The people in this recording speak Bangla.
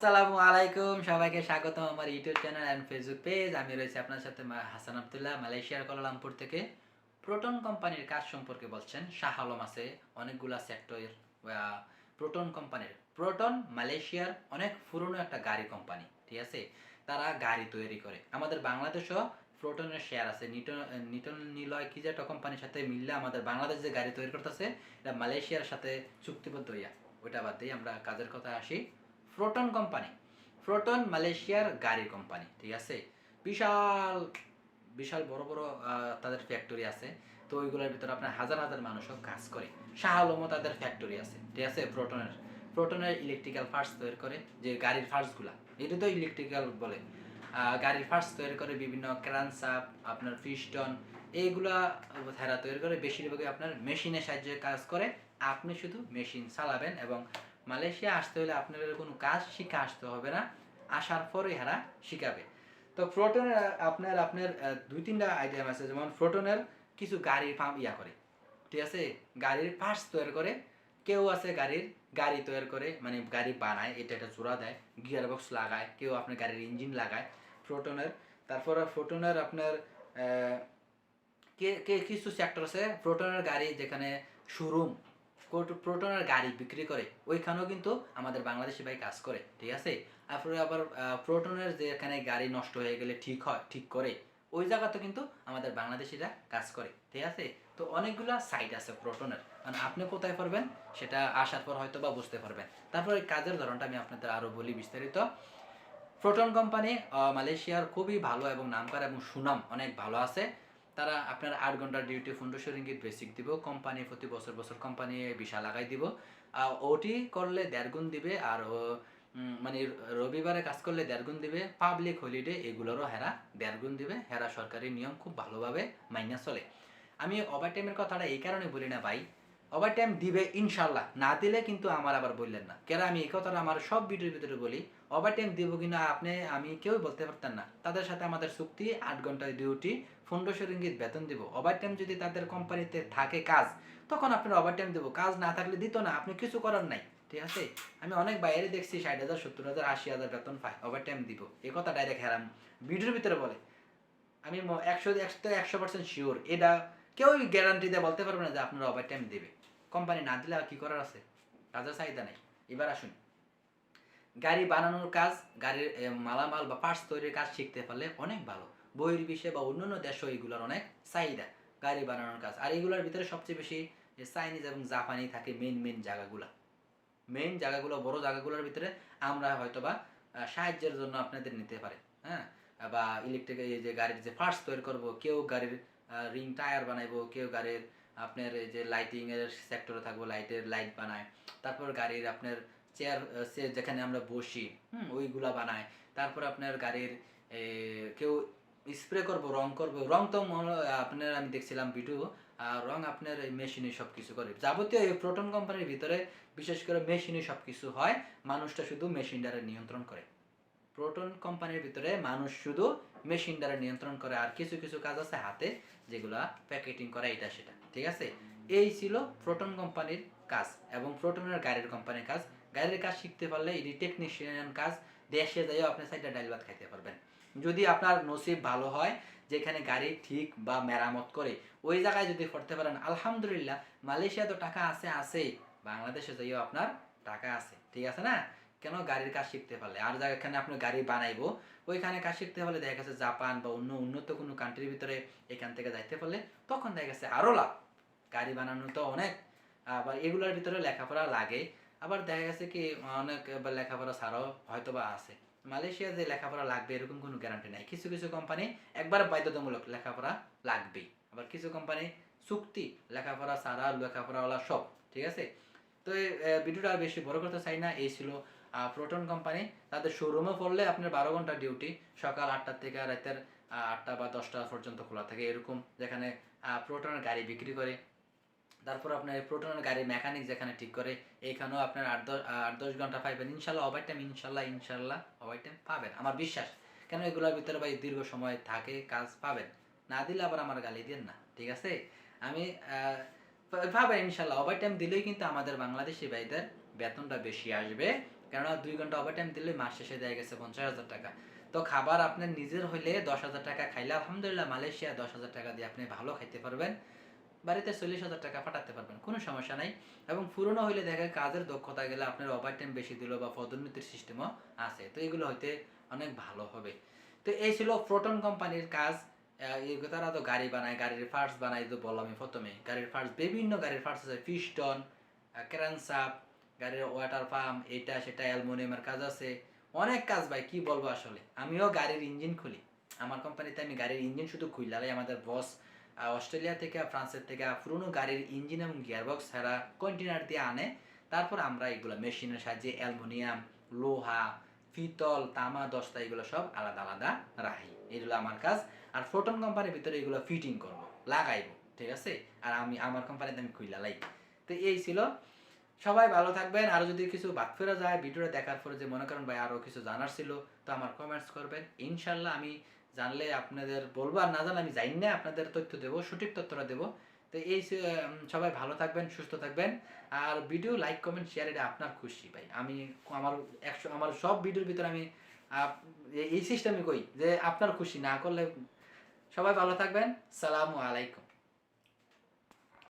আসসালামুআলাইকুম, সবাইকে স্বাগতম আমার YouTube channel and Facebook page. আমি রয়েছি আপনার সাথে হাসান আব্দুল্লাহ, মালয়েশিয়ার কুয়ালালামপুর থেকে। প্রোটন কোম্পানির কাজ সম্পর্কে বলছেন শাহ আলম আছে, অনেকগুলা সেক্টর। প্রোটন কোম্পানির প্রোটন মালয়েশিয়ার অনেক পুরনো একটা গাড়ি কোম্পানি, ঠিক আছে। তারা গাড়ি তৈরি করে। আমাদের বাংলাদেশও প্রোটনের শেয়ার আছে। নিটন নিলয় কি যে একটা কোম্পানির সাথে মিললে আমাদের বাংলাদেশ যে গাড়ি তৈরি করতেছে, এটা মালয়েশিয়ার সাথে চুক্তিবদ্ধ হইয়া। ওইটা বাদ দিয়ে আমরা কাজের কথা আসি। প্রোটন কোম্পানি, প্রোটন মালয়েশিয়ার গাড়ি কোম্পানি, ঠিক আছে। বিশাল বিশাল বড় বড় তাদের ফ্যাক্টরি আছে। তো ওইগুলোর ভিতরে আপনার হাজার হাজার মানুষও কাজ করে। শাহ আলমও তাদের ফ্যাক্টরি আছে, ঠিক আছে। প্রোটনের ইলেকট্রিক্যাল পার্টস তৈরি করে, যে গাড়ির পার্টসগুলা, এটা তো ইলেকট্রিক্যাল বলে। গাড়ির পার্টস তৈরি করে, বিভিন্ন ক্রানসাপ, আপনার পিস্টন, এইগুলা ধারা তৈরি করে। বেশিরভাগই আপনার মেশিনের সাহায্যে কাজ করে। আপনি শুধু মেশিন চালাবেন। এবং মালয়েশিয়া আসতে হলে আপনার কোনো কাজ শিখে আসতে হবে না, আসার পরে এরা শিখাবে। তো প্রোটনের আপনার আপনার দুই তিনটা আইটেম আছে। যেমন প্রোটনের কিছু গাড়ির পাম্প করে, ঠিক আছে। গাড়ির পার্টস তৈরি করে। কেউ আছে গাড়ি তৈরি করে, মানে গাড়ি বানায়, এটা একটা জোড়া দেয়, গিয়ার বক্স লাগায়, কেউ আপনার গাড়ির ইঞ্জিন লাগায় প্রোটনের। তারপরে প্রোটনের আপনার কে কে কিছু সেক্টর আছে প্রোটনের গাড়ি যেখানে শোরুম, প্রোটনের গাড়ি বিক্রি করে, ওইখানেও কিন্তু আমাদের বাংলাদেশি ভাই কাজ করে, ঠিক আছে। তারপরে আবার প্রোটনের যেখানে গাড়ি নষ্ট হয়ে গেলে ঠিক করে, ওই জায়গাতে কিন্তু আমাদের বাংলাদেশিরা কাজ করে, ঠিক আছে। তো অনেকগুলা সাইট আছে প্রোটনের, মানে আপনি কোথায় পারবেন সেটা আসার পর হয়তো বা বুঝতে পারবেন। তারপরে কাজের ধরনটা আমি আপনাদের আরো বলি বিস্তারিত। প্রোটন কোম্পানি মালয়েশিয়ার খুবই ভালো এবং নামকরা এবং সুনাম অনেক ভালো আছে। তারা আপনার 8 ঘন্টার ডিউটি 1500 রিঙ্গিত বেসিক দিব। কোম্পানি প্রতি বছর বছর কোম্পানি ভিসা লাগাই দিব। ওটি করলে 1.5 গুণ দিবে। আর মানে রবিবারে কাজ করলে 1.5 গুণ দিবে। পাবলিক হলিডে এগুলোরও হেরা 1.5 গুণ দিবে। হেরা সরকারি নিয়ম খুব ভালোভাবে মাইনা চলে। আমি ওভার টাইমের কথাটা এই কারণে বলি না ভাই, ওভার টাইম দিবে ইনশাল্লাহ, না দিলে কিন্তু আমার আবার বললেন না কেন। আমি এই কথাটা আমার সব ভিডিওর ভিতরে বলি, ওভার টাইম দিব কিনা আমি কেউ বলতে পারতেন না। তাদের সাথে আমাদের চুক্তি 8 ঘন্টার ডিউটি 1500 রিঙ্গিত বেতন দিব। ওভার টাইম যদি তাদের কোম্পানিতে থাকে কাজ, তখন আপনার ওভার টাইম দেবো। কাজ না থাকলে দিত না, আপনি কিছু করার নাই, ঠিক আছে। আমি অনেক বাইরে দেখছি 60,000 70,000 80,000 বেতন পায়, ওভার টাইম দিব, এই কথা ডাইরেক্ট হেরাম ভিডিওর ভিতরে বলে। আমি 100% শিওর, এটা কেউ গ্যারান্টি দিয়ে বলতে পারবে না যে আপনারা ওভার টাইম দেবে। কোম্পানি না দিলে আর কি করার আছে, কাজের চাহিদা নেই। এবার আসুন, গাড়ি বানানোর কাজ, গাড়ির মালামাল বা পার্টস তৈরির কাজ শিখতে পারলে অনেক ভালো। বহির্বিশ্বে বা অন্যান্য দেশও এগুলোর অনেক চাহিদা গাড়ি বানানোর কাজ। আর এগুলোর ভিতরে সবচেয়ে বেশি চাইনিজ এবং জাপানি থাকে মেইন জায়গাগুলো বড় জায়গাগুলোর ভিতরে। আমরা হয়তো বা সাহায্যের জন্য আপনাদের নিতে পারে, হ্যাঁ। বা ইলেকট্রিক এই যে গাড়ির যে পার্টস তৈরি করব, কেউ গাড়ির রিং টায়ার বানাইবো, কেউ গাড়ির আপনার এই যে লাইটিং এর সেক্টরে থাকবো, লাইট বানায়। তারপর গাড়ির আপনার চেয়ার যেখানে আমরা বসি, ওইগুলা বানায়। তারপর আপনার গাড়ির কেউ স্প্রে করব, রং তো আপনার আমি দেখছিলাম ভিডিও, রং আপনার মেশিনে সব কিছু করে। যাবতীয় এই প্রোটন কোম্পানির ভিতরে বিশেষ করে মেশিনে সব কিছু হয়, মানুষটা শুধু মেশিন দ্বারা নিয়ন্ত্রণ করে। প্রোটন কোম্পানির ভিতরে মানুষ শুধু মেশিন দ্বারা নিয়ন্ত্রণ করে, আর কিছু কিছু কাজ আছে হাতে, যেগুলা প্যাকেটিং করা, এটা সেটা, ঠিক আছে। এই ছিল প্রোটন কোম্পানির কাজ এবং প্রোটনের গাড়ির কোম্পানির কাজ। গাড়ির কাজ শিখতে পারলে এটি টেকনিশিয়ান কাজ, দেশে যাইও আপনি সাইডে ডাইল ভাত খাইতে পারবেন। যদি আপনার নসিব ভালো হয়, যেখানে গাড়ি ঠিক বা মেরামত করে, ওই জায়গায় যদি পড়তে পারেন, আলহামদুলিল্লাহ। মালয়েশিয়া তো টাকা আছেই, বাংলাদেশে যাইও আপনার টাকা আছে, ঠিক আছে না। কেন, গাড়ির কাজ শিখতে পারলে। আর যেখানে আপনি গাড়ি বানাইবো, ওইখানে কাজ শিখতে পারলে দেখা গেছে জাপান বা অন্য উন্নত কোনো কান্ট্রির ভিতরে এখান থেকে যাইতে পারলে তখন দেখা গেছে আরো লাভ। গাড়ি বানানো তো অনেক, আবার এগুলোর ভিতরে লেখাপড়া লাগে। আবার দেখা গেছে কি অনেক লেখাপড়া ছাড়াও হয়তো বা আছে। মালয়েশিয়া যে লেখাপড়া লাগবে এরকম কোনো গ্যারান্টি নাই। কিছু কিছু কোম্পানি একবার বাধ্যতামূলক লেখাপড়া লাগবেই, আবার কিছু কোম্পানি চুক্তি লেখাপড়া ছাড়া, লেখাপড়াওয়ালা সব, ঠিক আছে। তো এই ভিডিওটা আর বেশি বড় করতে চাই না। এই ছিল প্রোটন কোম্পানি। তাদের শোরুমে পড়লে আপনার 12 ঘন্টা ডিউটি, সকাল 8টা থেকে রাতের 8টা বা 10টা পর্যন্ত খোলা থাকে এরকম, যেখানে প্রোটনের গাড়ি বিক্রি করে। তারপর আপনার প্রোটনের গাড়ি মেকানিক যেখানে ঠিক করে, এইখানেও আপনার 8-10 ঘন্টা পাইবেন ইনশাল্লাহ ওভার টাইম। ইনশাল্লাহ ওভার টাইম পাবেন, আমার বিশ্বাস। কেন, এগুলোর ভিতরে ভাই দীর্ঘ সময় থাকে, কাজ পাবেন। না দিলে আবার আমার গালি দেন না, ঠিক আছে। আমি পাবেন ইনশাল্লাহ। ওভার টাইম দিলেই কিন্তু আমাদের বাংলাদেশি ভাইদের বেতনটা বেশি আসবে কেননা 2 ঘন্টা ওভারটাইম দিলে মাস শেষে দেয়া গেছে 50,000 টাকা। তো খাবার আপনার নিজের হইলে 10,000 টাকা খাইলে আলহামদুলিল্লাহ মালয়েশিয়া 10,000 টাকা দিয়ে আপনি ভালো খাইতে পারবেন, বাড়িতে 40,000 টাকা পাঠাতে পারবেন, কোনো সমস্যা নাই। এবং পুরনো হইলে দেখা কাজের দক্ষতা গেলে আপনার ওভারটাইম বেশি দিল বা পদোন্নতির সিস্টেমও আছে, তো এগুলো হইতে অনেক ভালো হবে। তো এই ছিল প্রোটন কোম্পানির কাজ। তারা তো গাড়ি বানায়, গাড়ির পার্টস বানায়, তো বললাম আমি প্রথমে গাড়ির পার্টস, বিভিন্ন গাড়ির পার্টস আছে, পিস্টন, ক্র্যানসাপ, গাড়ির ওয়াটার পাম্প, এটা সেটা অ্যালুমিনিয়ামের কাজ আছে, অনেক কাজ ভাই কি বলবো। আসলে আমিও গাড়ির ইঞ্জিন খুলি, আমার কোম্পানিতে আমি গাড়ির ইঞ্জিন শুধু খুললাই, আমাদের বস অস্ট্রেলিয়া থেকে ফ্রান্সের থেকে পুরোনো গাড়ির ইঞ্জিন এবং গিয়ারবক্স ছাড়া কন্টেনার দিয়ে আনে, তারপর আমরা এগুলো মেশিনের সাহায্যে অ্যালুমিনিয়াম, লোহা, পিতল, তামা, দস্তা এগুলো সব আলাদা আলাদা রাখি, এগুলো আমার কাজ। আর ফোটন কোম্পানির ভিতরে এগুলো ফিটিং করবো, লাগাইবো, ঠিক আছে। আর আমি আমার কোম্পানিতে আমি খুইলাই। তো এই ছিল, সবাই ভালো থাকবেন। আর যদি কিছু বাদ ফেরা যায় ভিডিওটা দেখার পরে যে মনে করেন ভাই আরও কিছু জানার ছিল, তো আমার কমেন্টস করবেন, ইনশাল্লাহ আমি জানলে আপনাদের বলবো, আর না জানলে আমি জানি না আপনাদের তথ্য দেবো, সঠিক তথ্যটা দেবো। তো এই সবাই ভালো থাকবেন, সুস্থ থাকবেন। আর ভিডিও লাইক কমেন্ট শেয়ার এটা আপনার খুশি ভাই। আমি আমার আমার সব ভিডিওর ভিতরে আমি এই সিস্টেমে কই যে আপনার খুশি না করলে। সবাই ভালো থাকবেন। সালামু আলাইকুম।